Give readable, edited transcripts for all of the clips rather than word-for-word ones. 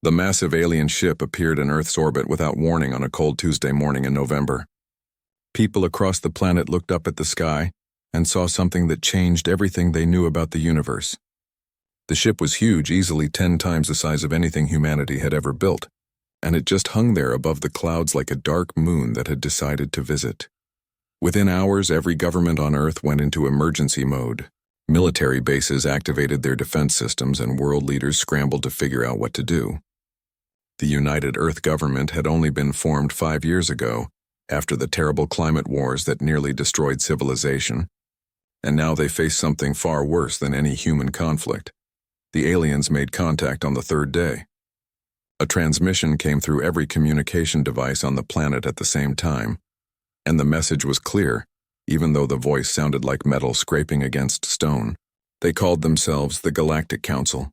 The massive alien ship appeared in Earth's orbit without warning on a cold Tuesday morning in November. People across the planet looked up at the sky and saw something that changed everything they knew about the universe. The ship was huge, easily 10 times the size of anything humanity had ever built, and it just hung there above the clouds like a dark moon that had decided to visit. Within hours, every government on Earth went into emergency mode. Military bases activated their defense systems, and world leaders scrambled to figure out what to do. The United Earth government had only been formed 5 years ago, after the terrible climate wars that nearly destroyed civilization, and now they faced something far worse than any human conflict. The aliens made contact on the third day. A transmission came through every communication device on the planet at the same time, and the message was clear, even though the voice sounded like metal scraping against stone. They called themselves the Galactic Council,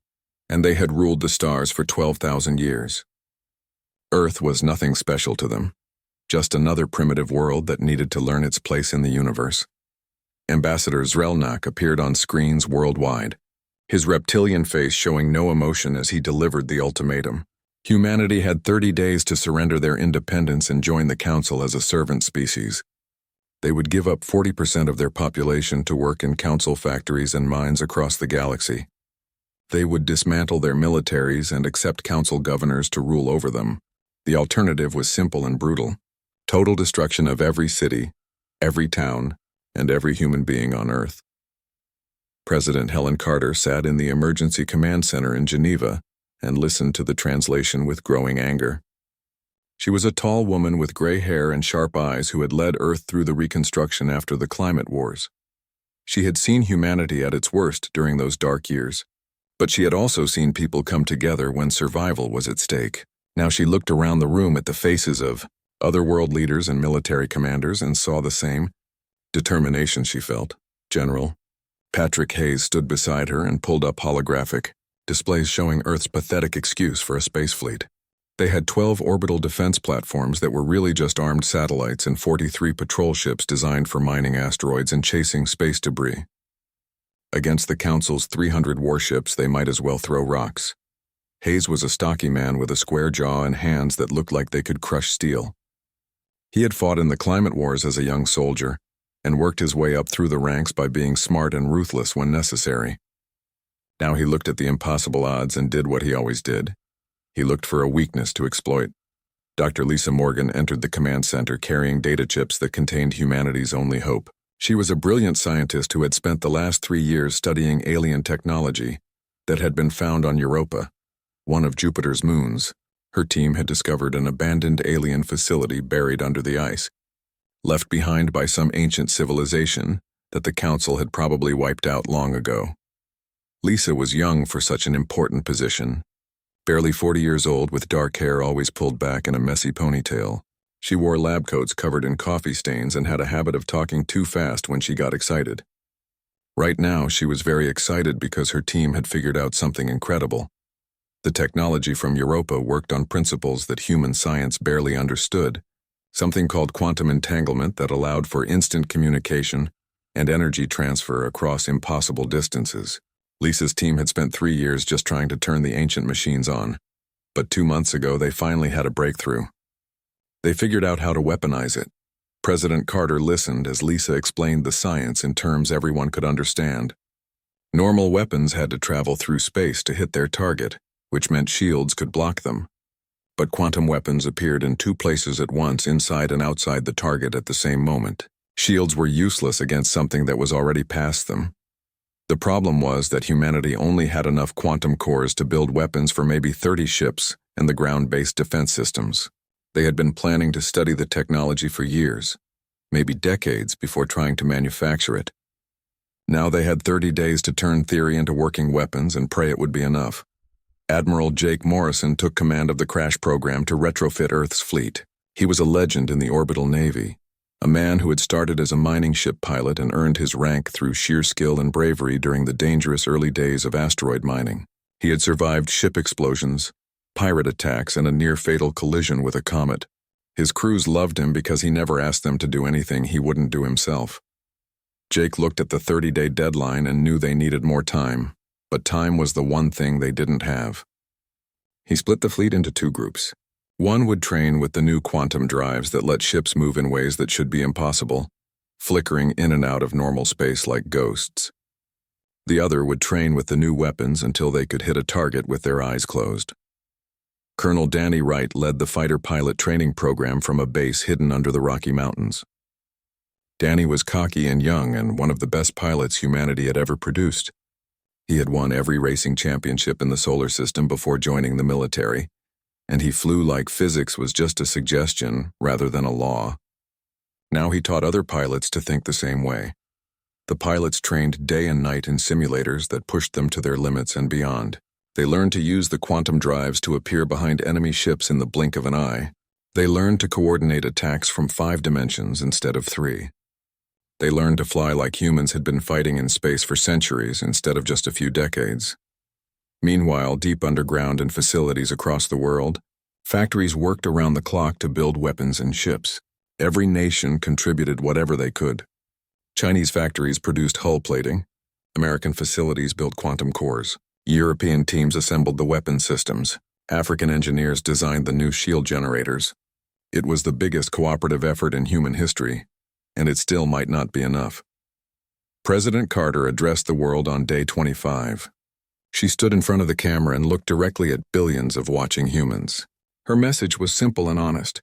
and they had ruled the stars for 12,000 years. Earth was nothing special to them, just another primitive world that needed to learn its place in the universe. Ambassador Zrelnak appeared on screens worldwide, his reptilian face showing no emotion as he delivered the ultimatum. Humanity had 30 days to surrender their independence and join the Council as a servant species. They would give up 40% of their population to work in Council factories and mines across the galaxy. They would dismantle their militaries and accept Council governors to rule over them. The alternative was simple and brutal: total destruction of every city, every town, and every human being on Earth. President Helen Carter sat in the Emergency Command Center in Geneva and listened to the translation with growing anger. She was a tall woman with gray hair and sharp eyes who had led Earth through the reconstruction after the climate wars. She had seen humanity at its worst during those dark years, but she had also seen people come together when survival was at stake. Now she looked around the room at the faces of other world leaders and military commanders and saw the same determination she felt. General Patrick Hayes stood beside her and pulled up holographic displays showing Earth's pathetic excuse for a space fleet. They had 12 orbital defense platforms that were really just armed satellites and 43 patrol ships designed for mining asteroids and chasing space debris. Against the Council's 300 warships, they might as well throw rocks. Hayes was a stocky man with a square jaw and hands that looked like they could crush steel. He had fought in the climate wars as a young soldier and worked his way up through the ranks by being smart and ruthless when necessary. Now he looked at the impossible odds and did what he always did. He looked for a weakness to exploit. Dr. Lisa Morgan entered the command center carrying data chips that contained humanity's only hope. She was a brilliant scientist who had spent the last 3 years studying alien technology that had been found on Europa, one of Jupiter's moons. Her team had discovered an abandoned alien facility buried under the ice, left behind by some ancient civilization that the Council had probably wiped out long ago. Lisa was young for such an important position, barely 40 years old with dark hair always pulled back in a messy ponytail. She wore lab coats covered in coffee stains and had a habit of talking too fast when she got excited. Right now, she was very excited because her team had figured out something incredible. The technology from Europa worked on principles that human science barely understood, something called quantum entanglement that allowed for instant communication and energy transfer across impossible distances. Lisa's team had spent 3 years just trying to turn the ancient machines on, but 2 months ago they finally had a breakthrough. They figured out how to weaponize it. President Carter listened as Lisa explained the science in terms everyone could understand. Normal weapons had to travel through space to hit their target, which meant shields could block them. But quantum weapons appeared in 2 places at once, inside and outside the target at the same moment. Shields were useless against something that was already past them. The problem was that humanity only had enough quantum cores to build weapons for maybe 30 ships and the ground-based defense systems. They had been planning to study the technology for years, maybe decades, before trying to manufacture it. Now they had 30 days to turn theory into working weapons and pray it would be enough. Admiral Jake Morrison took command of the crash program to retrofit Earth's fleet. He was a legend in the orbital navy, a man who had started as a mining ship pilot and earned his rank through sheer skill and bravery during the dangerous early days of asteroid mining. He had survived ship explosions, pirate attacks, and a near-fatal collision with a comet. His crews loved him because he never asked them to do anything he wouldn't do himself. Jake looked at the 30-day deadline and knew they needed more time, but time was the one thing they didn't have. He split the fleet into two groups. One would train with the new quantum drives that let ships move in ways that should be impossible, flickering in and out of normal space like ghosts. The other would train with the new weapons until they could hit a target with their eyes closed. Colonel Danny Wright led the fighter pilot training program from a base hidden under the Rocky Mountains. Danny was cocky and young and one of the best pilots humanity had ever produced. He had won every racing championship in the solar system before joining the military, and he flew like physics was just a suggestion rather than a law. Now he taught other pilots to think the same way. The pilots trained day and night in simulators that pushed them to their limits and beyond. They learned to use the quantum drives to appear behind enemy ships in the blink of an eye. They learned to coordinate attacks from 5 dimensions instead of 3. They learned to fly like humans had been fighting in space for centuries instead of just a few decades. Meanwhile, deep underground in facilities across the world, factories worked around the clock to build weapons and ships. Every nation contributed whatever they could. Chinese factories produced hull plating. American facilities built quantum cores. European teams assembled the weapon systems. African engineers designed the new shield generators. It was the biggest cooperative effort in human history, and it still might not be enough. President Carter addressed the world on day 25. She stood in front of the camera and looked directly at billions of watching humans. Her message was simple and honest.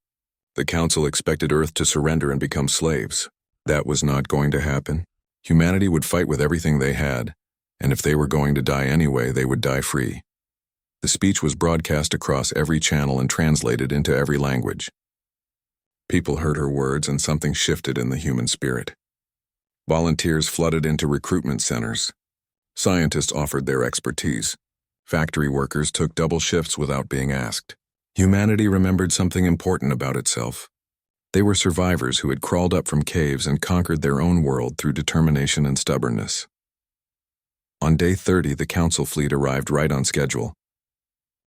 The Council expected Earth to surrender and become slaves. That was not going to happen. Humanity would fight with everything they had, and if they were going to die anyway, they would die free. The speech was broadcast across every channel and translated into every language. People heard her words and something shifted in the human spirit. Volunteers flooded into recruitment centers. Scientists offered their expertise. Factory workers took double shifts without being asked. Humanity remembered something important about itself. They were survivors who had crawled up from caves and conquered their own world through determination and stubbornness. On day 30, the Council fleet arrived right on schedule.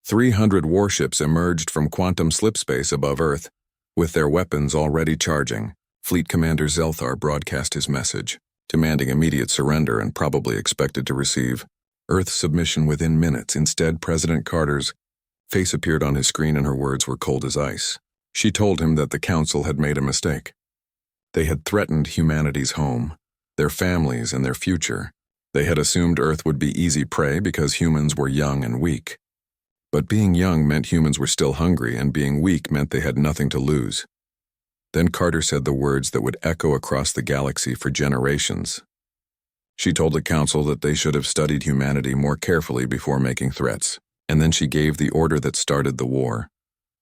300 warships emerged from quantum slipspace above Earth, with their weapons already charging. Fleet Commander Zelthar broadcast his message, demanding immediate surrender and probably expected to receive Earth's submission within minutes. Instead, President Carter's face appeared on his screen and her words were cold as ice. She told him that the Council had made a mistake. They had threatened humanity's home, their families, and their future. They had assumed Earth would be easy prey because humans were young and weak. But being young meant humans were still hungry, and being weak meant they had nothing to lose. Then Carter said the words that would echo across the galaxy for generations. She told the Council that they should have studied humanity more carefully before making threats, and then she gave the order that started the war.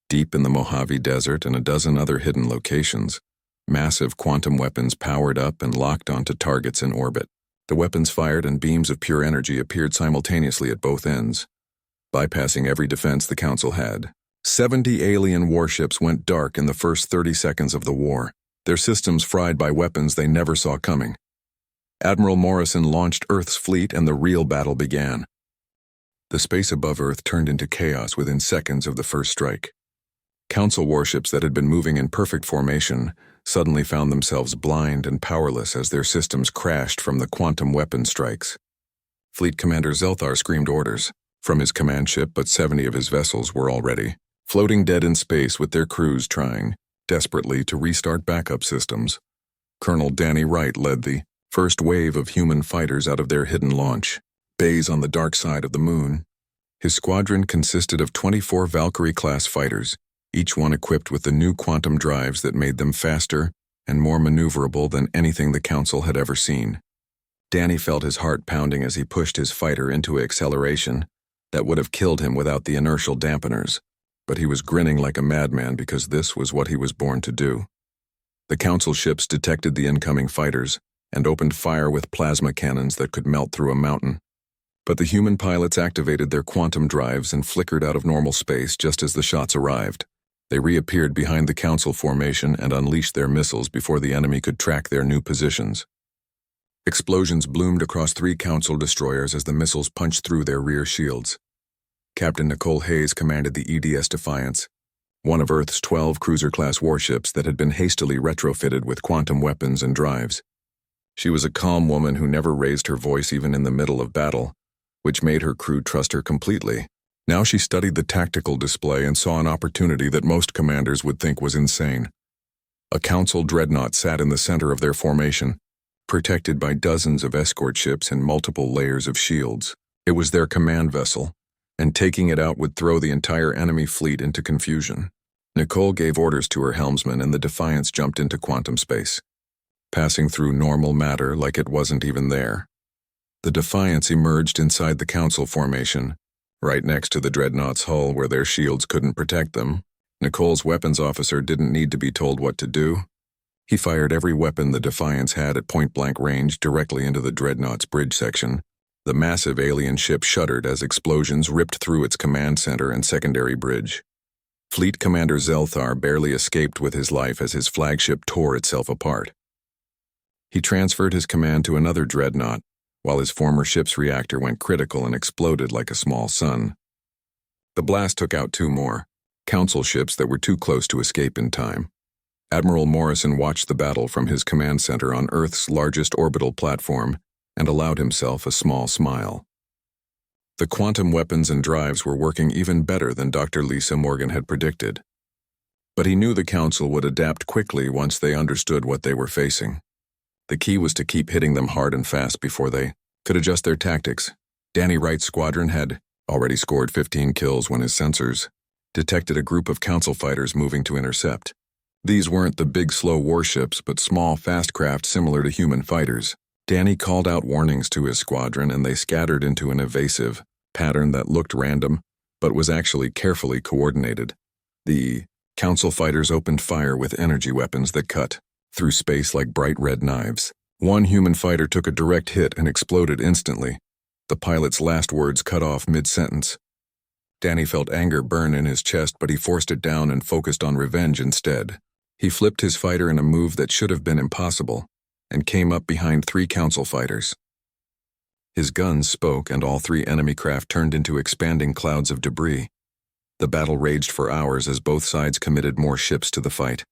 Deep in the Mojave Desert and a dozen other hidden locations, massive quantum weapons powered up and locked onto targets in orbit. The weapons fired and beams of pure energy appeared simultaneously at both ends, bypassing every defense the Council had. 70 alien warships went dark in the first 30 seconds of the war, their systems fried by weapons they never saw coming. Admiral Morrison launched Earth's fleet and the real battle began. The space above Earth turned into chaos within seconds of the first strike. Council warships that had been moving in perfect formation suddenly found themselves blind and powerless as their systems crashed from the quantum weapon strikes. Fleet Commander Zelthar screamed orders from his command ship, but 70 of his vessels were already floating dead in space with their crews trying desperately to restart backup systems. Colonel Danny Wright led the first wave of human fighters out of their hidden launch bays on the dark side of the moon. His squadron consisted of 24 Valkyrie-class fighters, each one equipped with the new quantum drives that made them faster and more maneuverable than anything the Council had ever seen. Danny felt his heart pounding as he pushed his fighter into acceleration that would have killed him without the inertial dampeners, but he was grinning like a madman because this was what he was born to do. The Council ships detected the incoming fighters and opened fire with plasma cannons that could melt through a mountain. But the human pilots activated their quantum drives and flickered out of normal space just as the shots arrived. They reappeared behind the Council formation and unleashed their missiles before the enemy could track their new positions. Explosions bloomed across 3 Council destroyers as the missiles punched through their rear shields. Captain Nicole Hayes commanded the EDS Defiance, one of Earth's 12 cruiser-class warships that had been hastily retrofitted with quantum weapons and drives. She was a calm woman who never raised her voice even in the middle of battle, which made her crew trust her completely. Now she studied the tactical display and saw an opportunity that most commanders would think was insane. A council dreadnought sat in the center of their formation, protected by dozens of escort ships and multiple layers of shields. It was their command vessel, and taking it out would throw the entire enemy fleet into confusion. Nicole gave orders to her helmsman and the Defiance jumped into quantum space, passing through normal matter like it wasn't even there. The Defiance emerged inside the council formation, right next to the dreadnought's hull where their shields couldn't protect them. Nicole's weapons officer didn't need to be told what to do. He fired every weapon the Defiance had at point-blank range directly into the dreadnought's bridge section. The massive alien ship shuddered as explosions ripped through its command center and secondary bridge. Fleet Commander Zelthar barely escaped with his life as his flagship tore itself apart. He transferred his command to another dreadnought, while his former ship's reactor went critical and exploded like a small sun. The blast took out 2 more council ships that were too close to escape in time. Admiral Morrison watched the battle from his command center on Earth's largest orbital platform and allowed himself a small smile. The quantum weapons and drives were working even better than Dr. Lisa Morgan had predicted. But he knew the Council would adapt quickly once they understood what they were facing. The key was to keep hitting them hard and fast before they could adjust their tactics. Danny Wright's squadron had already scored 15 kills when his sensors detected a group of Council fighters moving to intercept. These weren't the big, slow warships, but small, fast craft similar to human fighters. Danny called out warnings to his squadron, and they scattered into an evasive pattern that looked random, but was actually carefully coordinated. The Council fighters opened fire with energy weapons that cut through space like bright red knives. One human fighter took a direct hit and exploded instantly, the pilot's last words cut off mid-sentence. Danny felt anger burn in his chest, but he forced it down and focused on revenge instead. He flipped his fighter in a move that should have been impossible, and came up behind 3 Council fighters. His guns spoke, and all 3 enemy craft turned into expanding clouds of debris. The battle raged for hours as both sides committed more ships to the fight.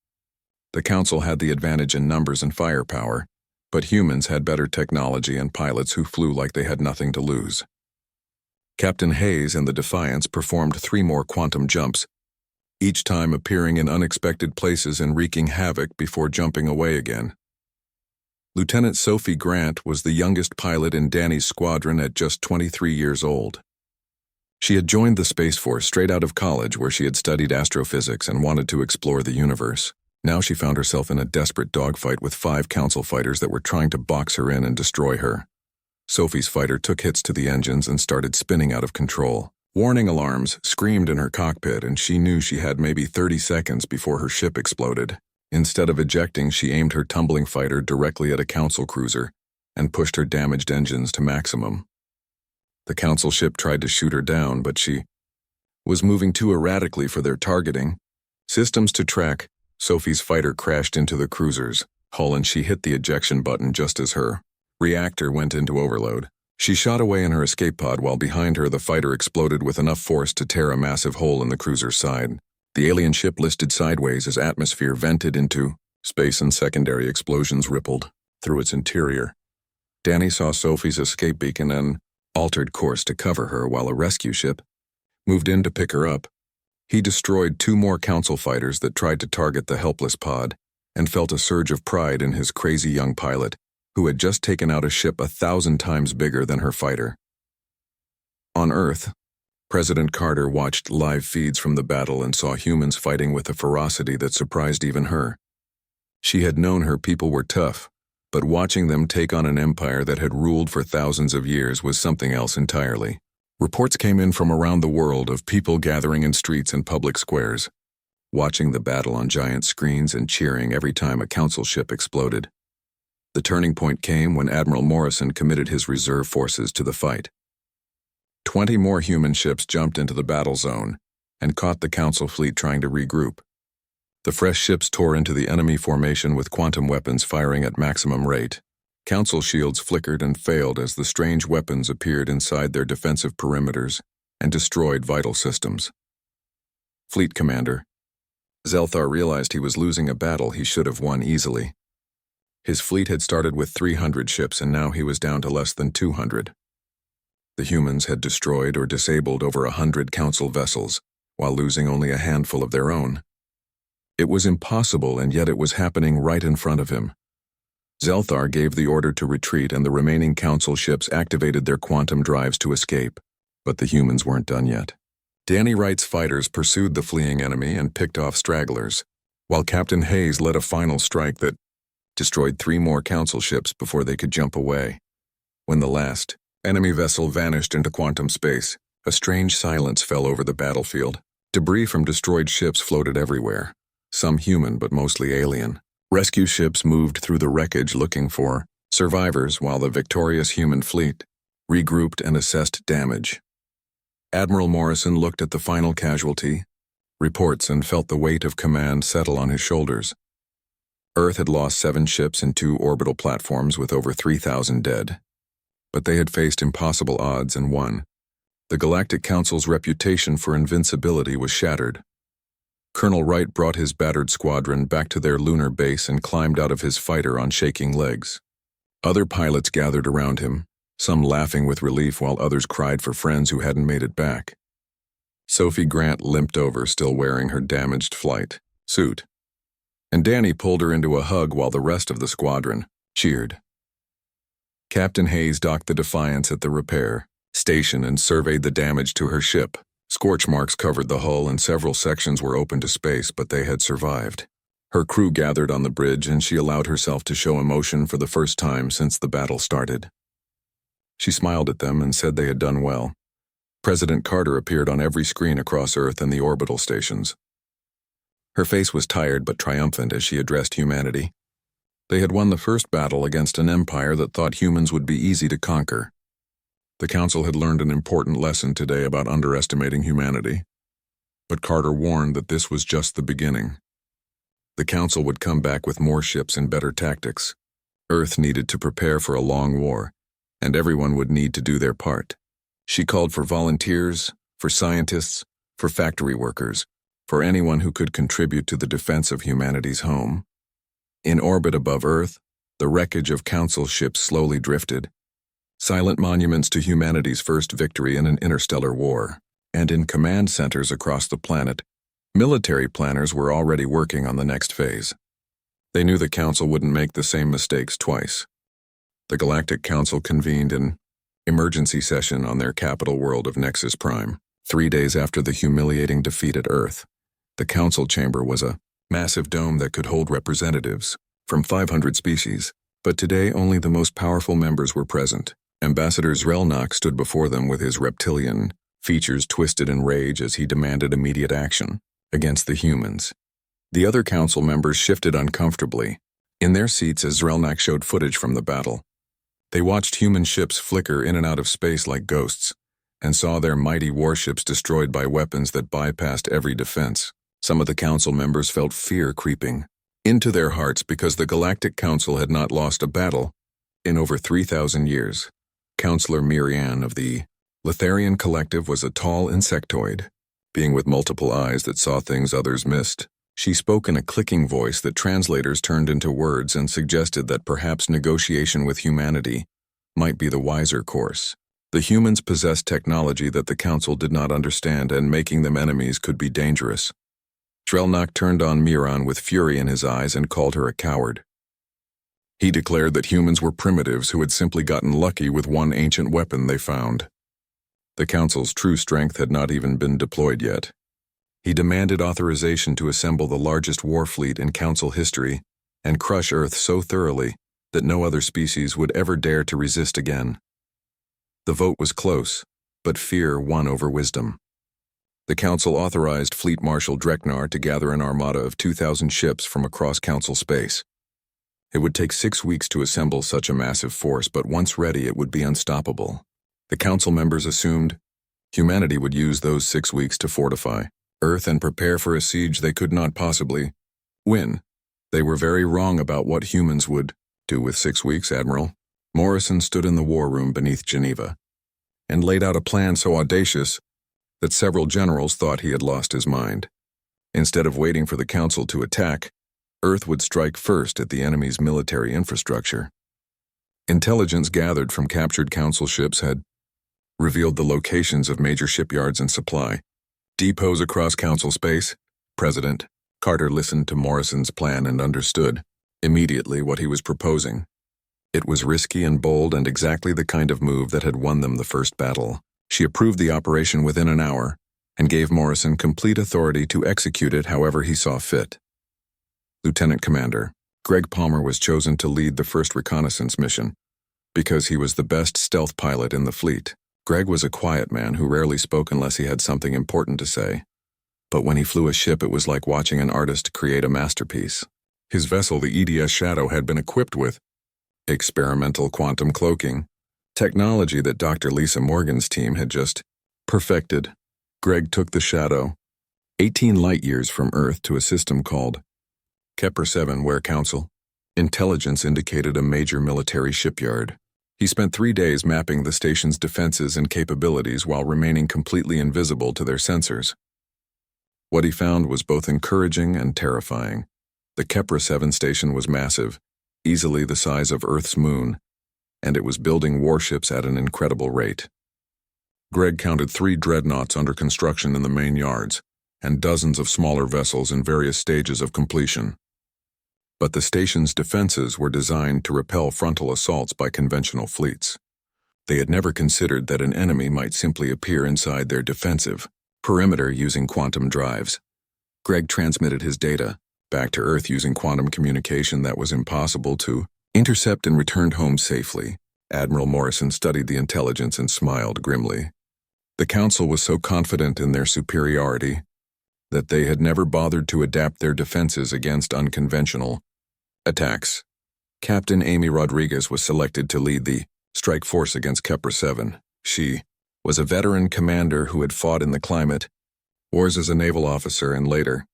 The Council had the advantage in numbers and firepower, but humans had better technology and pilots who flew like they had nothing to lose. Captain Hayes and the Defiance performed 3 more quantum jumps, each time appearing in unexpected places and wreaking havoc before jumping away again. Lieutenant Sophie Grant was the youngest pilot in Danny's squadron at just 23 years old. She had joined the Space Force straight out of college, where she had studied astrophysics and wanted to explore the universe. Now she found herself in a desperate dogfight with 5 Council fighters that were trying to box her in and destroy her. Sophie's fighter took hits to the engines and started spinning out of control. Warning alarms screamed in her cockpit, and she knew she had maybe 30 seconds before her ship exploded. Instead of ejecting, she aimed her tumbling fighter directly at a Council cruiser and pushed her damaged engines to maximum. The Council ship tried to shoot her down, but she was moving too erratically for their targeting. Systems to track, Sophie's fighter crashed into the cruiser's hull, and she hit the ejection button just as her reactor went into overload. She shot away in her escape pod while behind her the fighter exploded with enough force to tear a massive hole in the cruiser's side. The alien ship listed sideways as atmosphere vented into space and secondary explosions rippled through its interior. Danny saw Sophie's escape beacon and altered course to cover her while a rescue ship moved in to pick her up. He destroyed 2 more Council fighters that tried to target the helpless pod and felt a surge of pride in his crazy young pilot, who had just taken out a ship 1,000 times bigger than her fighter. On Earth, President Carter watched live feeds from the battle and saw humans fighting with a ferocity that surprised even her. She had known her people were tough, but watching them take on an empire that had ruled for thousands of years was something else entirely. Reports came in from around the world of people gathering in streets and public squares, watching the battle on giant screens and cheering every time a Council ship exploded. The turning point came when Admiral Morrison committed his reserve forces to the fight. 20 more human ships jumped into the battle zone and caught the Council fleet trying to regroup. The fresh ships tore into the enemy formation with quantum weapons firing at maximum rate. Council shields flickered and failed as the strange weapons appeared inside their defensive perimeters and destroyed vital systems. Fleet Commander Zelthar realized he was losing a battle he should have won easily. His fleet had started with 300 ships, and now he was down to less than 200. The humans had destroyed or disabled over 100 Council vessels, while losing only a handful of their own. It was impossible, and yet it was happening right in front of him. Zelthar gave the order to retreat, and the remaining Council ships activated their quantum drives to escape, but the humans weren't done yet. Danny Wright's fighters pursued the fleeing enemy and picked off stragglers, while Captain Hayes led a final strike that destroyed 3 more Council ships before they could jump away. When the last enemy vessel vanished into quantum space, a strange silence fell over the battlefield. Debris from destroyed ships floated everywhere, some human but mostly alien. Rescue ships moved through the wreckage looking for survivors, while the victorious human fleet regrouped and assessed damage. Admiral Morrison looked at the final casualty reports and felt the weight of command settle on his shoulders. Earth had lost 7 ships and 2 orbital platforms with over 3,000 dead. But they had faced impossible odds and won. The Galactic Council's reputation for invincibility was shattered. Colonel Wright brought his battered squadron back to their lunar base and climbed out of his fighter on shaking legs. Other pilots gathered around him, some laughing with relief while others cried for friends who hadn't made it back. Sophie Grant limped over, still wearing her damaged flight suit, and Danny pulled her into a hug while the rest of the squadron cheered. Captain Hayes docked the Defiance at the repair station and surveyed the damage to her ship. Scorch marks covered the hull and several sections were open to space, but they had survived. Her crew gathered on the bridge and she allowed herself to show emotion for the first time since the battle started. She smiled at them and said they had done well. President Carter appeared on every screen across Earth and the orbital stations. Her face was tired but triumphant as she addressed humanity. They had won the first battle against an empire that thought humans would be easy to conquer. The Council had learned an important lesson today about underestimating humanity. But Carter warned that this was just the beginning. The Council would come back with more ships and better tactics. Earth needed to prepare for a long war, and everyone would need to do their part. She called for volunteers, for scientists, for factory workers, for anyone who could contribute to the defense of humanity's home. In orbit above Earth, the wreckage of Council ships slowly drifted, silent monuments to humanity's first victory in an interstellar war. And in command centers across the planet, military planners were already working on the next phase. They knew the Council wouldn't make the same mistakes twice. The Galactic Council convened an emergency session on their capital world of Nexus Prime, 3 days after the humiliating defeat at Earth. The Council chamber was a massive dome that could hold representatives from 500 species, but today only the most powerful members were present. Ambassador Zrelnak stood before them with his reptilian features twisted in rage as he demanded immediate action against the humans. The other Council members shifted uncomfortably in their seats as Zrelnak showed footage from the battle. They watched human ships flicker in and out of space like ghosts, and saw their mighty warships destroyed by weapons that bypassed every defense. Some of the Council members felt fear creeping into their hearts because the Galactic Council had not lost a battle in over 3,000 years. Counselor Mirian of the Letharian Collective was a tall insectoid, being with multiple eyes that saw things others missed. She spoke in a clicking voice that translators turned into words and suggested that perhaps negotiation with humanity might be the wiser course. The humans possessed technology that the Council did not understand, and making them enemies could be dangerous. Zrelnak turned on Miran with fury in his eyes and called her a coward. He declared that humans were primitives who had simply gotten lucky with one ancient weapon they found. The Council's true strength had not even been deployed yet. He demanded authorization to assemble the largest war fleet in Council history and crush Earth so thoroughly that no other species would ever dare to resist again. The vote was close, but fear won over wisdom. The Council authorized Fleet Marshal Dreknar to gather an armada of 2,000 ships from across Council space. It would take 6 weeks to assemble such a massive force, but once ready it would be unstoppable. The Council members assumed humanity would use those 6 weeks to fortify Earth and prepare for a siege they could not possibly win. They were very wrong about what humans would do with 6 weeks, Admiral. Morrison stood in the war room beneath Geneva and laid out a plan so audacious that several generals thought he had lost his mind. Instead of waiting for the Council to attack, Earth would strike first at the enemy's military infrastructure. Intelligence gathered from captured Council ships had revealed the locations of major shipyards and supply depots across Council space. President Carter listened to Morrison's plan and understood immediately what he was proposing. It was risky and bold and exactly the kind of move that had won them the first battle. She approved the operation within an hour and gave Morrison complete authority to execute it however he saw fit. Lieutenant Commander Greg Palmer was chosen to lead the first reconnaissance mission because he was the best stealth pilot in the fleet. Greg was a quiet man who rarely spoke unless he had something important to say. But when he flew a ship, it was like watching an artist create a masterpiece. His vessel, the EDS Shadow, had been equipped with experimental quantum cloaking, technology that Dr. Lisa Morgan's team had just perfected. Greg took the Shadow 18 light-years from Earth to a system called Kepler-7, where Council intelligence indicated a major military shipyard. He spent 3 days mapping the station's defenses and capabilities while remaining completely invisible to their sensors. What he found was both encouraging and terrifying. The Kepler-7 station was massive, easily the size of Earth's moon, and it was building warships at an incredible rate. Greg counted 3 dreadnoughts under construction in the main yards, and dozens of smaller vessels in various stages of completion. But the station's defenses were designed to repel frontal assaults by conventional fleets. They had never considered that an enemy might simply appear inside their defensive perimeter using quantum drives. Greg transmitted his data back to Earth using quantum communication that was impossible to intercept and returned home safely. Admiral Morrison studied the intelligence and smiled grimly. The Council was so confident in their superiority that they had never bothered to adapt their defenses against unconventional attacks. Captain Amy Rodriguez was selected to lead the strike force against Kepler-7. She was a veteran commander who had fought in the climate wars as a naval officer and later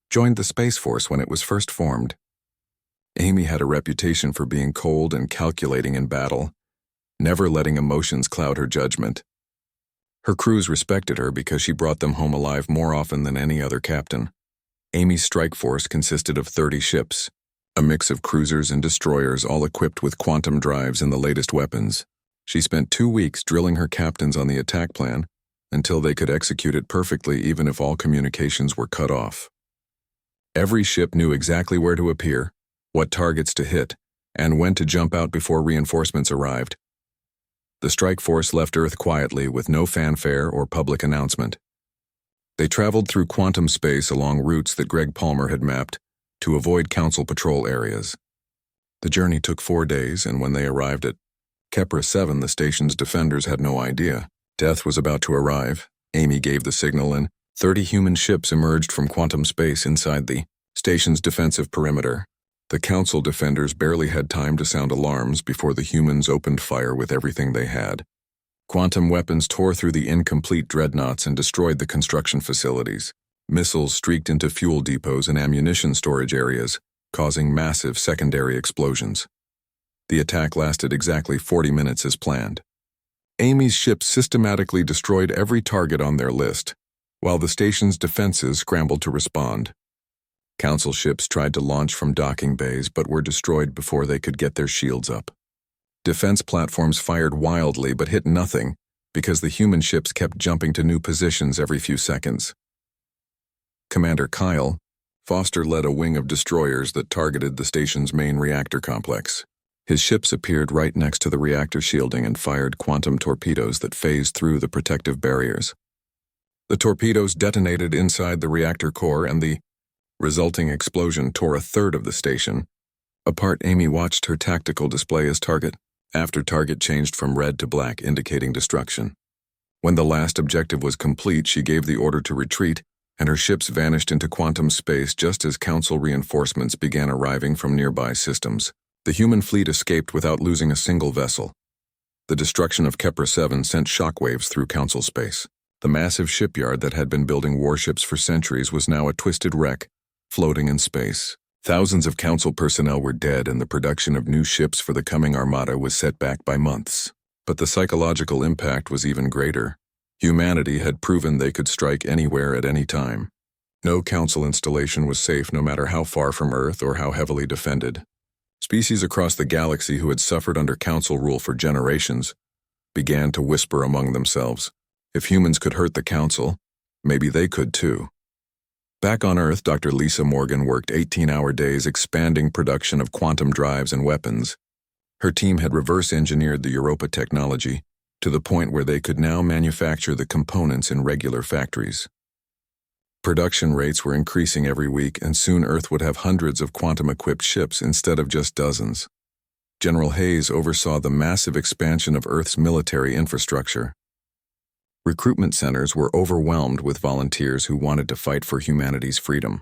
joined the Space Force when it was first formed. Amy had a reputation for being cold and calculating in battle, never letting emotions cloud her judgment. Her crews respected her because she brought them home alive more often than any other captain. Amy's strike force consisted of 30 ships, a mix of cruisers and destroyers all equipped with quantum drives and the latest weapons. She spent 2 weeks drilling her captains on the attack plan until they could execute it perfectly even if all communications were cut off. Every ship knew exactly where to appear, what targets to hit, and when to jump out before reinforcements arrived. The strike force left Earth quietly with no fanfare or public announcement. They traveled through quantum space along routes that Greg Palmer had mapped to avoid Council patrol areas. The journey took 4 days, and when they arrived at Kepler-7, the station's defenders had no idea. Death was about to arrive. Amy gave the signal, and 30 human ships emerged from quantum space inside the station's defensive perimeter. The Council defenders barely had time to sound alarms before the humans opened fire with everything they had. Quantum weapons tore through the incomplete dreadnoughts and destroyed the construction facilities. Missiles streaked into fuel depots and ammunition storage areas, causing massive secondary explosions. The attack lasted exactly 40 minutes as planned. Amy's ships systematically destroyed every target on their list, while the station's defenses scrambled to respond. Council ships tried to launch from docking bays but were destroyed before they could get their shields up. Defense platforms fired wildly but hit nothing because the human ships kept jumping to new positions every few seconds. Commander Kyle Foster led a wing of destroyers that targeted the station's main reactor complex. His ships appeared right next to the reactor shielding and fired quantum torpedoes that phased through the protective barriers. The torpedoes detonated inside the reactor core, and the resulting explosion tore a third of the station apart. Amy watched her tactical display as target after target changed from red to black, indicating destruction. When the last objective was complete, she gave the order to retreat, and her ships vanished into quantum space just as Council reinforcements began arriving from nearby systems. The human fleet escaped without losing a single vessel. The destruction of Kepler-7 sent shockwaves through Council space. The massive shipyard that had been building warships for centuries was now a twisted wreck, floating in space. Thousands of Council personnel were dead, and the production of new ships for the coming armada was set back by months. But the psychological impact was even greater. Humanity had proven they could strike anywhere at any time. No Council installation was safe no matter how far from Earth or how heavily defended. Species across the galaxy who had suffered under Council rule for generations began to whisper among themselves. If humans could hurt the Council, maybe they could too. Back on Earth, Dr. Lisa Morgan worked 18-hour days expanding production of quantum drives and weapons. Her team had reverse-engineered the Europa technology to the point where they could now manufacture the components in regular factories. Production rates were increasing every week, and soon Earth would have hundreds of quantum-equipped ships instead of just dozens. General Hayes oversaw the massive expansion of Earth's military infrastructure. Recruitment centers were overwhelmed with volunteers who wanted to fight for humanity's freedom.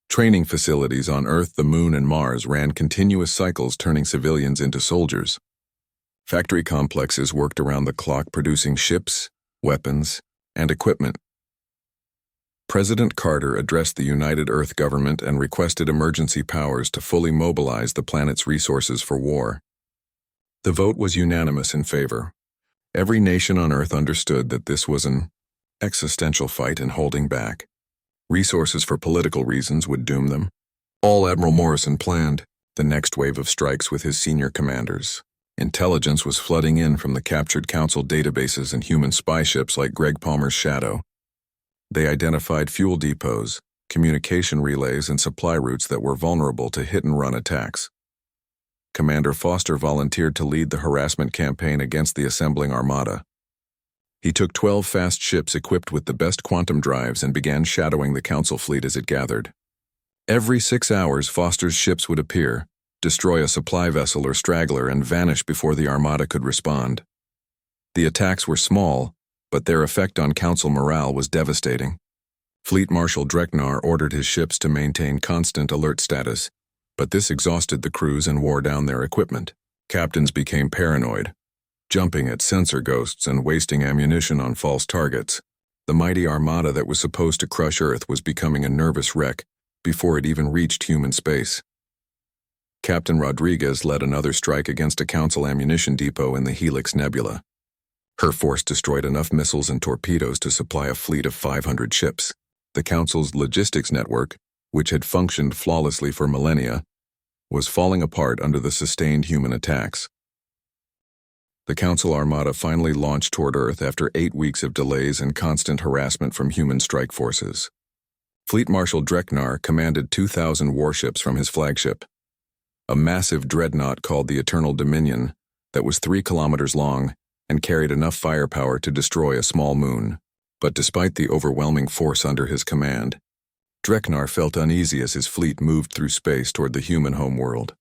Training facilities on Earth, the Moon, and Mars ran continuous cycles, turning civilians into soldiers. Factory complexes worked around the clock, producing ships, weapons, and equipment. President Carter addressed the United Earth government and requested emergency powers to fully mobilize the planet's resources for war. The vote was unanimous in favor. Every nation on Earth understood that this was an existential fight, and holding back resources for political reasons would doom them. All Admiral Morrison planned the next wave of strikes with his senior commanders. Intelligence was flooding in from the captured Council databases and human spy ships like Greg Palmer's Shadow. They identified fuel depots, communication relays, and supply routes that were vulnerable to hit-and-run attacks. Commander Foster volunteered to lead the harassment campaign against the assembling armada. He took 12 fast ships equipped with the best quantum drives and began shadowing the Council fleet as it gathered. Every 6 hours, Foster's ships would appear, destroy a supply vessel or straggler, and vanish before the armada could respond. The attacks were small, but their effect on Council morale was devastating. Fleet Marshal Dreknar ordered his ships to maintain constant alert status, but this exhausted the crews and wore down their equipment. Captains became paranoid, jumping at sensor ghosts and wasting ammunition on false targets. The mighty armada that was supposed to crush Earth was becoming a nervous wreck before it even reached human space. Captain Rodriguez led another strike against a Council ammunition depot in the Helix Nebula. Her force destroyed enough missiles and torpedoes to supply a fleet of 500 ships. The Council's logistics network, which had functioned flawlessly for millennia, was falling apart under the sustained human attacks. The Council armada finally launched toward Earth after 8 weeks of delays and constant harassment from human strike forces. Fleet Marshal Dreknar commanded 2,000 warships from his flagship, a massive dreadnought called the Eternal Dominion that was 3 kilometers long and carried enough firepower to destroy a small moon. But despite the overwhelming force under his command, Dreknar felt uneasy as his fleet moved through space toward the human homeworld.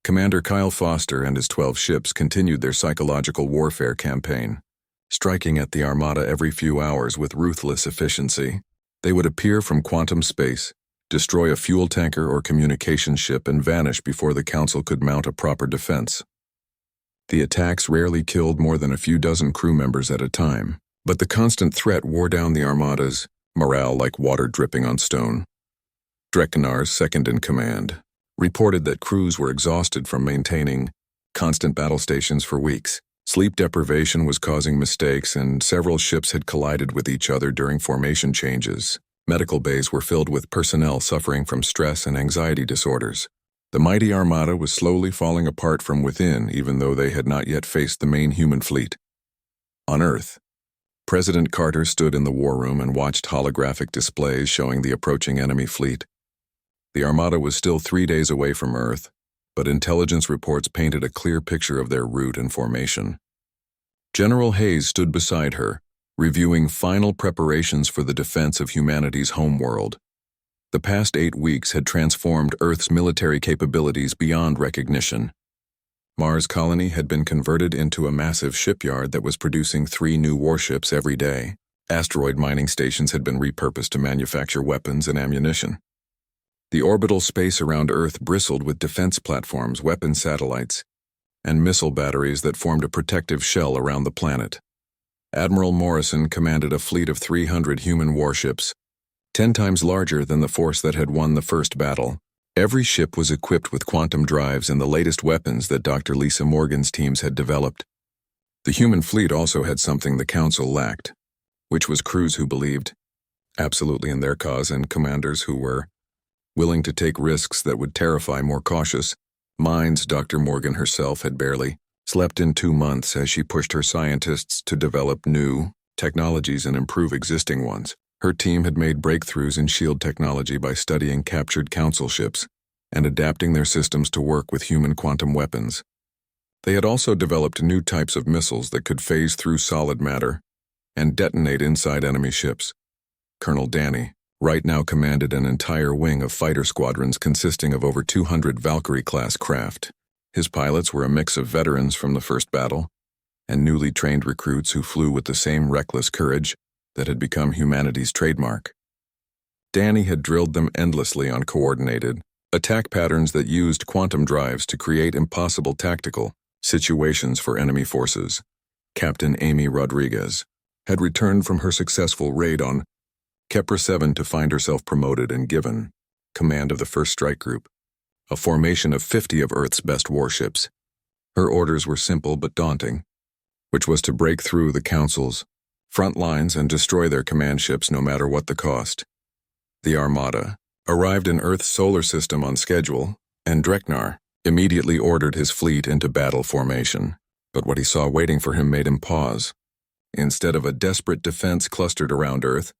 Commander Kyle Foster and his 12 ships continued their psychological warfare campaign, striking at the armada every few hours with ruthless efficiency. They would appear from quantum space, destroy a fuel tanker or communication ship, and vanish before the Council could mount a proper defense. The attacks rarely killed more than a few dozen crew members at a time, but the constant threat wore down the armada's morale like water dripping on stone. Dreknar's second-in-command reported that crews were exhausted from maintaining constant battle stations for weeks. Sleep deprivation was causing mistakes, and several ships had collided with each other during formation changes. Medical bays were filled with personnel suffering from stress and anxiety disorders. The mighty armada was slowly falling apart from within, even though they had not yet faced the main human fleet. On Earth, President Carter stood in the war room and watched holographic displays showing the approaching enemy fleet. The armada was still 3 days away from Earth, but intelligence reports painted a clear picture of their route and formation. General Hayes stood beside her, reviewing final preparations for the defense of humanity's homeworld. The past 8 weeks had transformed Earth's military capabilities beyond recognition. Mars Colony had been converted into a massive shipyard that was producing 3 new warships every day. Asteroid mining stations had been repurposed to manufacture weapons and ammunition. The orbital space around Earth bristled with defense platforms, weapon satellites, and missile batteries that formed a protective shell around the planet. Admiral Morrison commanded a fleet of 300 human warships, 10 times larger than the force that had won the first battle. Every ship was equipped with quantum drives and the latest weapons that Dr. Lisa Morgan's teams had developed. The human fleet also had something the Council lacked, which was crews who believed absolutely in their cause and commanders who were willing to take risks that would terrify more cautious minds. Dr. Morgan herself had barely slept in 2 months as she pushed her scientists to develop new technologies and improve existing ones. Her team had made breakthroughs in shield technology by studying captured council ships and adapting their systems to work with human quantum weapons. They had also developed new types of missiles that could phase through solid matter and detonate inside enemy ships. Colonel Danny Wright now commanded an entire wing of fighter squadrons consisting of over 200 Valkyrie-class craft. His pilots were a mix of veterans from the first battle and newly trained recruits who flew with the same reckless courage that had become humanity's trademark. Danny had drilled them endlessly on coordinated attack patterns that used quantum drives to create impossible tactical situations for enemy forces. Captain Amy Rodriguez had returned from her successful raid on Kepler 7 to find herself promoted and given command of the First Strike Group, a formation of 50 of Earth's best warships. Her orders were simple but daunting, which was to break through the Council's front lines and destroy their command ships no matter what the cost. The Armada arrived in Earth's solar system on schedule, and Dreknar immediately ordered his fleet into battle formation. But what he saw waiting for him made him pause. Instead of a desperate defense clustered around Earth,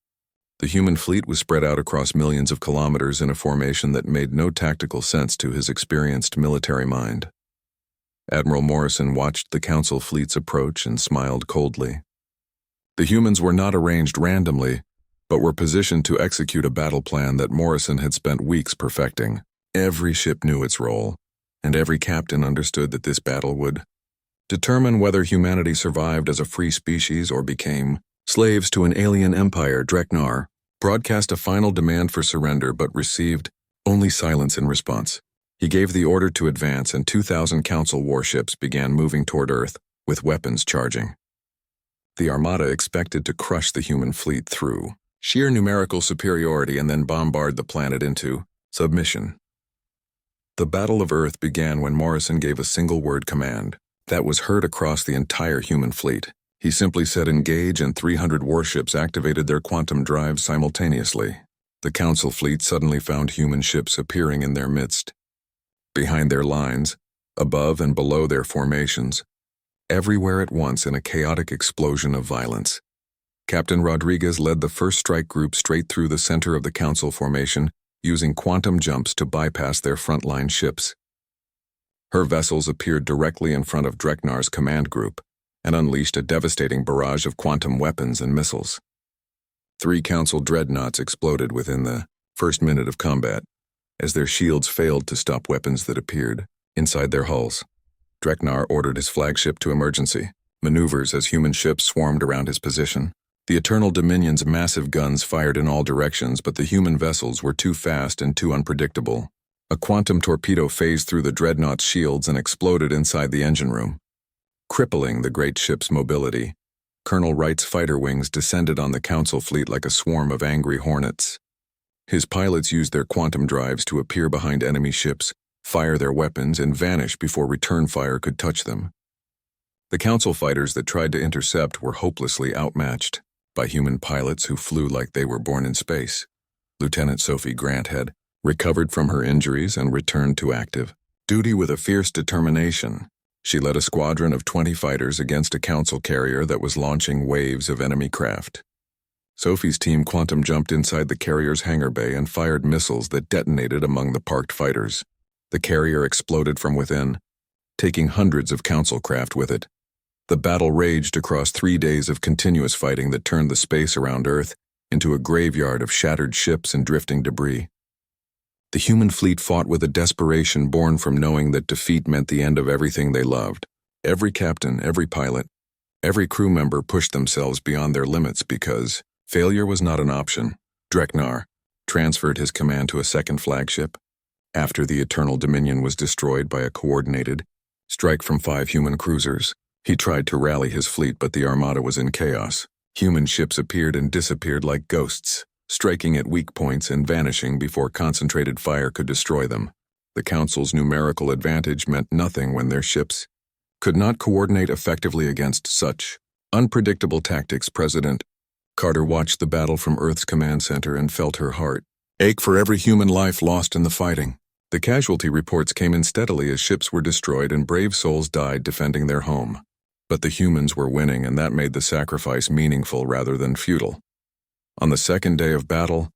the human fleet was spread out across millions of kilometers in a formation that made no tactical sense to his experienced military mind. Admiral Morrison watched the Council fleets approach and smiled coldly. The humans were not arranged randomly, but were positioned to execute a battle plan that Morrison had spent weeks perfecting. Every ship knew its role, and every captain understood that this battle would determine whether humanity survived as a free species or became slaves to an alien empire. Dreknar broadcast a final demand for surrender but received only silence in response. He gave the order to advance, and 2,000 Council warships began moving toward Earth, with weapons charging. The Armada expected to crush the human fleet through sheer numerical superiority and then bombard the planet into submission. The Battle of Earth began when Morrison gave a single-word command that was heard across the entire human fleet. He simply said engage, and 300 warships activated their quantum drives simultaneously. The Council fleet suddenly found human ships appearing in their midst, behind their lines, above and below their formations, everywhere at once in a chaotic explosion of violence. Captain Rodriguez led the First Strike Group straight through the center of the Council formation, using quantum jumps to bypass their frontline ships. Her vessels appeared directly in front of Dreknar's command group and unleashed a devastating barrage of quantum weapons and missiles. 3 Council dreadnoughts exploded within the first minute of combat, as their shields failed to stop weapons that appeared inside their hulls. Dreknar ordered his flagship to emergency maneuvers as human ships swarmed around his position. The Eternal Dominion's massive guns fired in all directions, but the human vessels were too fast and too unpredictable. A quantum torpedo phased through the dreadnought's shields and exploded inside the engine room, crippling the great ship's mobility. Colonel Wright's fighter wings descended on the Council fleet like a swarm of angry hornets. His pilots used their quantum drives to appear behind enemy ships, fire their weapons, and vanish before return fire could touch them. The Council fighters that tried to intercept were hopelessly outmatched by human pilots who flew like they were born in space. Lieutenant Sophie Grant had recovered from her injuries and returned to active duty with a fierce determination. She led a squadron of 20 fighters against a Council carrier that was launching waves of enemy craft. Sophie's team quantum jumped inside the carrier's hangar bay and fired missiles that detonated among the parked fighters. The carrier exploded from within, taking hundreds of Council craft with it. The battle raged across 3 days of continuous fighting that turned the space around Earth into a graveyard of shattered ships and drifting debris. The human fleet fought with a desperation born from knowing that defeat meant the end of everything they loved. Every captain, every pilot, every crew member pushed themselves beyond their limits because failure was not an option. Dreknar transferred his command to a second flagship after the Eternal Dominion was destroyed by a coordinated strike from 5 human cruisers. He tried to rally his fleet, but the Armada was in chaos. Human ships appeared and disappeared like ghosts, striking at weak points and vanishing before concentrated fire could destroy them. The Council's numerical advantage meant nothing when their ships could not coordinate effectively against such unpredictable tactics. President Carter watched the battle from Earth's command center and felt her heart ache for every human life lost in the fighting. The casualty reports came in steadily as ships were destroyed and brave souls died defending their home. But the humans were winning, and that made the sacrifice meaningful rather than futile. On the second day of battle,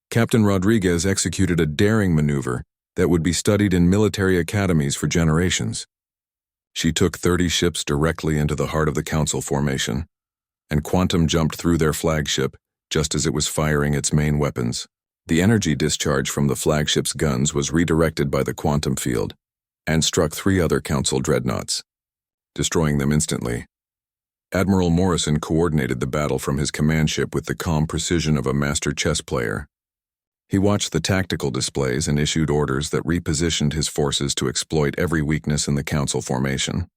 Captain Rodriguez executed a daring maneuver that would be studied in military academies for generations. She took 30 ships directly into the heart of the Council formation, and quantum jumped through their flagship just as it was firing its main weapons. The energy discharge from the flagship's guns was redirected by the quantum field and struck 3 other Council dreadnoughts, destroying them instantly. Admiral Morrison coordinated the battle from his command ship with the calm precision of a master chess player. He watched the tactical displays and issued orders that repositioned his forces to exploit every weakness in the Council formation.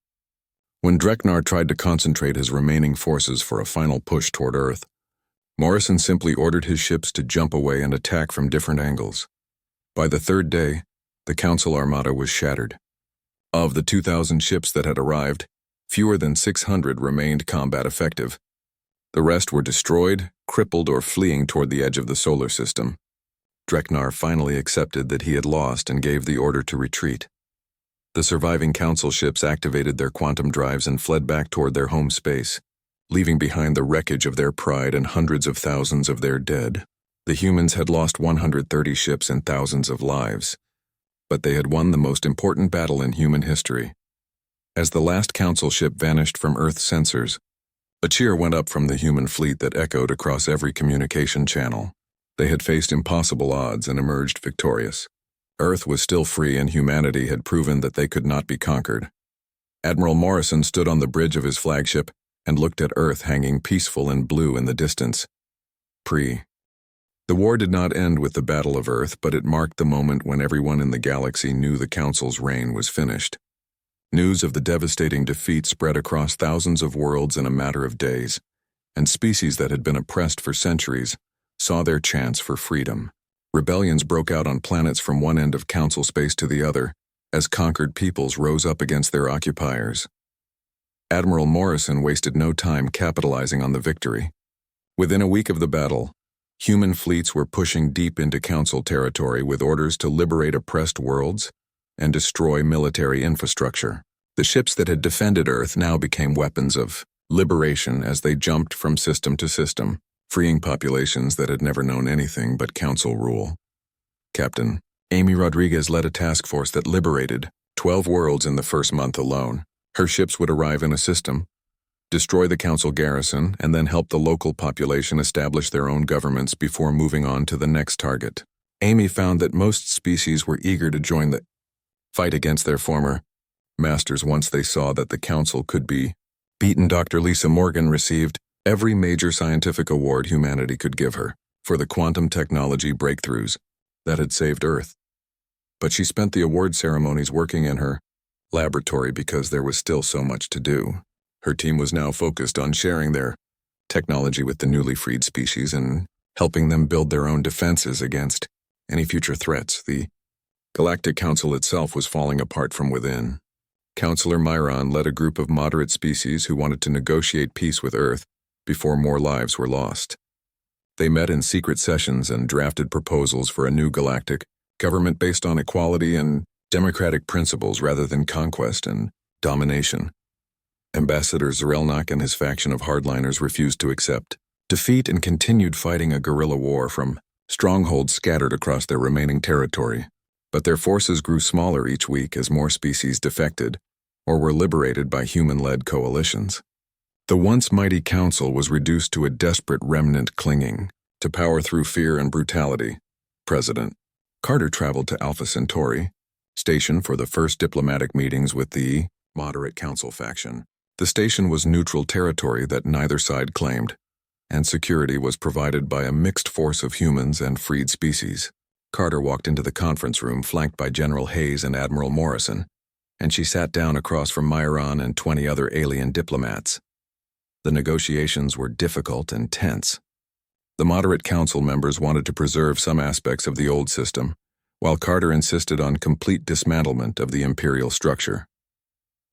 When Dreknar tried to concentrate his remaining forces for a final push toward Earth, Morrison simply ordered his ships to jump away and attack from different angles. By the third day, the Council armada was shattered. Of the 2,000 ships that had arrived, fewer than 600 remained combat effective. The rest were destroyed, crippled, or fleeing toward the edge of the solar system. Dreknar finally accepted that he had lost and gave the order to retreat. The surviving Council ships activated their quantum drives and fled back toward their home space, leaving behind the wreckage of their pride and hundreds of thousands of their dead. The humans had lost 130 ships and thousands of lives, but they had won the most important battle in human history. As the last Council ship vanished from Earth's sensors, a cheer went up from the human fleet that echoed across every communication channel. They had faced impossible odds and emerged victorious. Earth was still free, and humanity had proven that they could not be conquered. Admiral Morrison stood on the bridge of his flagship and looked at Earth hanging peaceful and blue in the distance. The war did not end with the Battle of Earth, but it marked the moment when everyone in the galaxy knew the Council's reign was finished. News of the devastating defeat spread across thousands of worlds in a matter of days, and species that had been oppressed for centuries saw their chance for freedom. Rebellions broke out on planets from one end of Council space to the other, as conquered peoples rose up against their occupiers. Admiral Morrison wasted no time capitalizing on the victory. Within a week of the battle, human fleets were pushing deep into Council territory with orders to liberate oppressed worlds and destroy military infrastructure. The ships that had defended Earth now became weapons of liberation as they jumped from system to system, freeing populations that had never known anything but Council rule. Captain Amy Rodriguez led a task force that liberated 12 worlds in the first month alone. Her ships would arrive in a system, destroy the Council garrison, and then help the local population establish their own governments before moving on to the next target. Amy found that most species were eager to join the fight against their former masters once they saw that the Council could be beaten. Dr. Lisa Morgan received every major scientific award humanity could give her for the quantum technology breakthroughs that had saved Earth. But she spent the award ceremonies working in her laboratory because there was still so much to do. Her team was now focused on sharing their technology with the newly freed species and helping them build their own defenses against any future threats. The Galactic Council itself was falling apart from within. Counselor Myron led a group of moderate species who wanted to negotiate peace with Earth before more lives were lost. They met in secret sessions and drafted proposals for a new galactic government based on equality and democratic principles rather than conquest and domination. Ambassador Zerelnak and his faction of hardliners refused to accept defeat and continued fighting a guerrilla war from strongholds scattered across their remaining territory. But their forces grew smaller each week as more species defected or were liberated by human-led coalitions. The once mighty Council was reduced to a desperate remnant clinging to power through fear and brutality. President Carter traveled to Alpha Centauri, station for the first diplomatic meetings with the moderate Council faction. The station was neutral territory that neither side claimed, and security was provided by a mixed force of humans and freed species. Carter walked into the conference room flanked by General Hayes and Admiral Morrison, and she sat down across from Myron and 20 other alien diplomats. The negotiations were difficult and tense. The moderate Council members wanted to preserve some aspects of the old system, while Carter insisted on complete dismantlement of the imperial structure.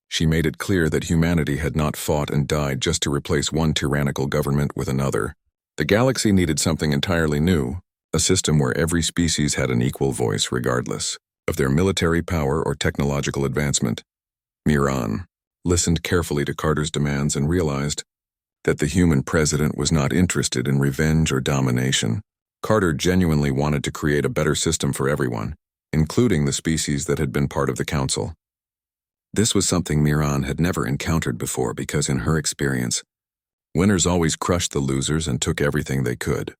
She made it clear that humanity had not fought and died just to replace one tyrannical government with another. The galaxy needed something entirely new, a system where every species had an equal voice regardless of their military power or technological advancement. Miran listened carefully to Carter's demands and realized that the human president was not interested in revenge or domination. Carter genuinely wanted to create a better system for everyone, including the species that had been part of the council. This was something Miran had never encountered before because, in her experience, winners always crushed the losers and took everything they could.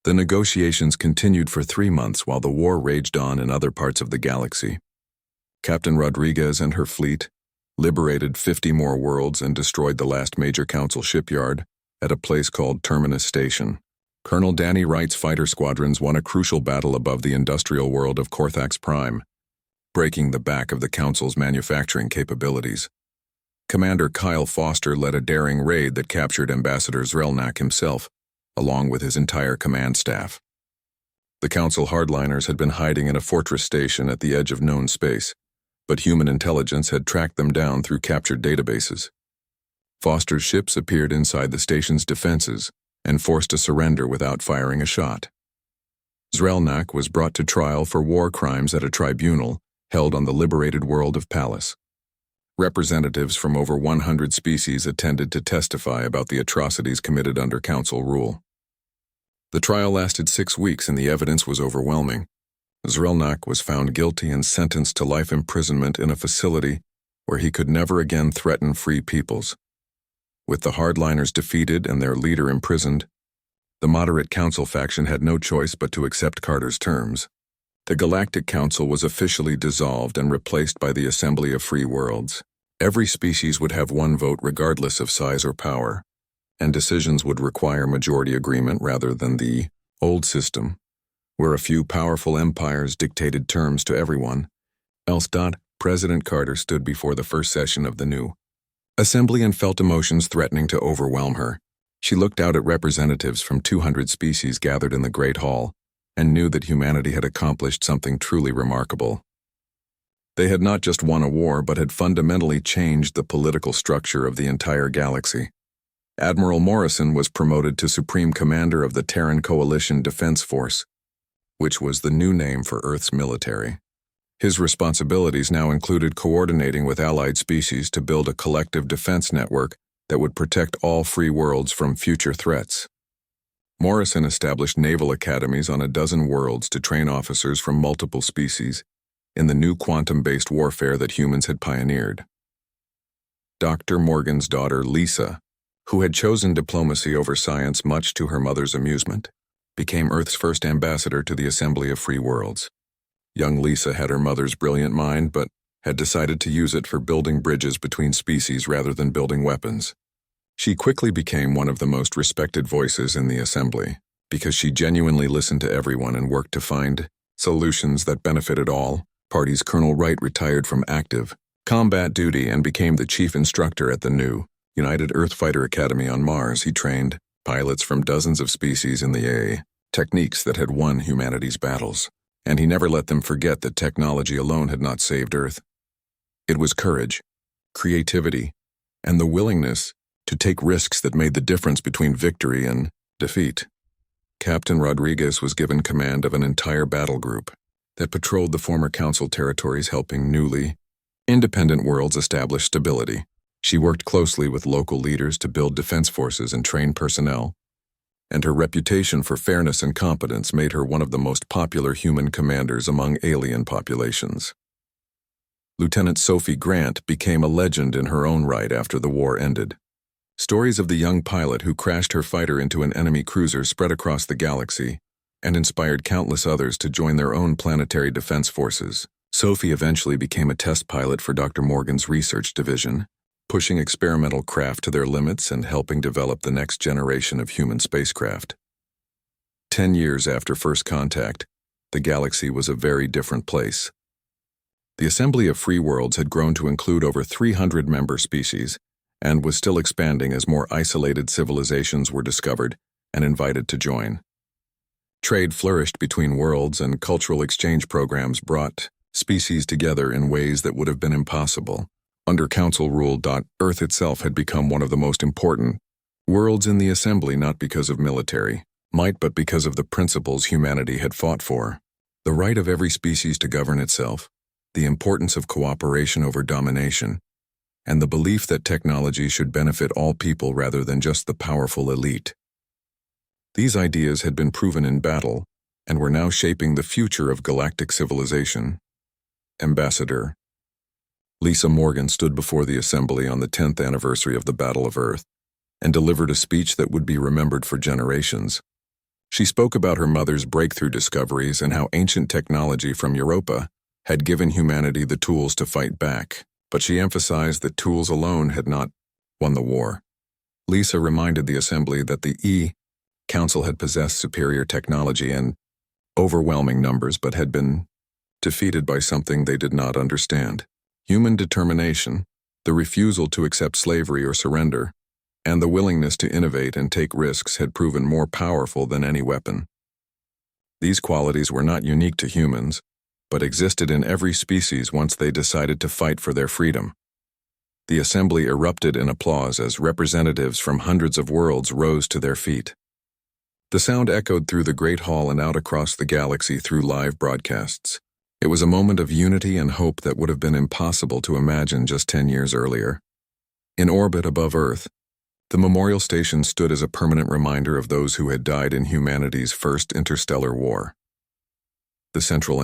The negotiations continued for 3 months while the war raged on in other parts of the galaxy. Captain Rodriguez and her fleet liberated 50 more worlds and destroyed the last major council shipyard at a place called Terminus Station. Colonel Danny Wright's fighter squadrons won a crucial battle above the industrial world of Corthax Prime, breaking the back of the council's manufacturing capabilities. Commander Kyle Foster led a daring raid that captured Ambassador Zrelnak himself, along with his entire command staff. The council hardliners had been hiding in a fortress station at the edge of known space, but human intelligence had tracked them down through captured databases. Foster's ships appeared inside the station's defenses and forced a surrender without firing a shot. Zrelnak was brought to trial for war crimes at a tribunal held on the liberated world of Pallas. Representatives from over 100 species attended to testify about the atrocities committed under council rule. The trial lasted 6 weeks and the evidence was overwhelming. Zrelnak was found guilty and sentenced to life imprisonment in a facility where he could never again threaten free peoples. With the hardliners defeated and their leader imprisoned, the moderate council faction had no choice but to accept Carter's terms. The Galactic Council was officially dissolved and replaced by the Assembly of Free Worlds. Every species would have 1 vote regardless of size or power, and decisions would require majority agreement rather than the old system, where a few powerful empires dictated terms to everyone else. President Carter stood before the first session of the new assembly and felt emotions threatening to overwhelm her. She looked out at representatives from 200 species gathered in the Great Hall and knew that humanity had accomplished something truly remarkable. They had not just won a war, but had fundamentally changed the political structure of the entire galaxy. Admiral Morrison was promoted to Supreme Commander of the Terran Coalition Defense Force, which was the new name for Earth's military. His responsibilities now included coordinating with allied species to build a collective defense network that would protect all free worlds from future threats. Morrison established naval academies on a dozen worlds to train officers from multiple species in the new quantum-based warfare that humans had pioneered. Dr. Morgan's daughter, Lisa, who had chosen diplomacy over science much to her mother's amusement, became Earth's first ambassador to the Assembly of Free Worlds. Young Lisa had her mother's brilliant mind, but had decided to use it for building bridges between species rather than building weapons. She quickly became one of the most respected voices in the Assembly, because she genuinely listened to everyone and worked to find solutions that benefited all parties. Colonel Wright retired from active combat duty and became the chief instructor at the new United Earth Fighter Academy on Mars. He trained pilots from dozens of species in the A techniques that had won humanity's battles, and he never let them forget that technology alone had not saved Earth. It was courage, creativity, and the willingness to take risks that made the difference between victory and defeat. Captain Rodriguez was given command of an entire battle group that patrolled the former council territories, helping newly independent worlds establish stability. She worked closely with local leaders to build defense forces and train personnel, and her reputation for fairness and competence made her one of the most popular human commanders among alien populations. Lieutenant Sophie Grant became a legend in her own right after the war ended. Stories of the young pilot who crashed her fighter into an enemy cruiser spread across the galaxy and inspired countless others to join their own planetary defense forces. Sophie eventually became a test pilot for Dr. Morgan's research division, pushing experimental craft to their limits and helping develop the next generation of human spacecraft. 10 years after first contact, the galaxy was a very different place. The Assembly of Free Worlds had grown to include over 300 member species and was still expanding as more isolated civilizations were discovered and invited to join. Trade flourished between worlds, and cultural exchange programs brought species together in ways that would have been impossible under council rule. Earth itself had become one of the most important worlds in the Assembly, not because of military might but because of the principles humanity had fought for. The right of every species to govern itself, the importance of cooperation over domination, and the belief that technology should benefit all people rather than just the powerful elite. These ideas had been proven in battle and were now shaping the future of galactic civilization. Ambassador Lisa Morgan stood before the assembly on the 10th anniversary of the Battle of Earth and delivered a speech that would be remembered for generations. She spoke about her mother's breakthrough discoveries and how ancient technology from Europa had given humanity the tools to fight back, but she emphasized that tools alone had not won the war. Lisa reminded the assembly that the Council had possessed superior technology and overwhelming numbers but had been defeated by something they did not understand. Human determination, the refusal to accept slavery or surrender, and the willingness to innovate and take risks had proven more powerful than any weapon. These qualities were not unique to humans, but existed in every species once they decided to fight for their freedom. The assembly erupted in applause as representatives from hundreds of worlds rose to their feet. The sound echoed through the great hall and out across the galaxy through live broadcasts. It was a moment of unity and hope that would have been impossible to imagine just 10 years earlier. In orbit above Earth, the memorial station stood as a permanent reminder of those who had died in humanity's first interstellar war. The central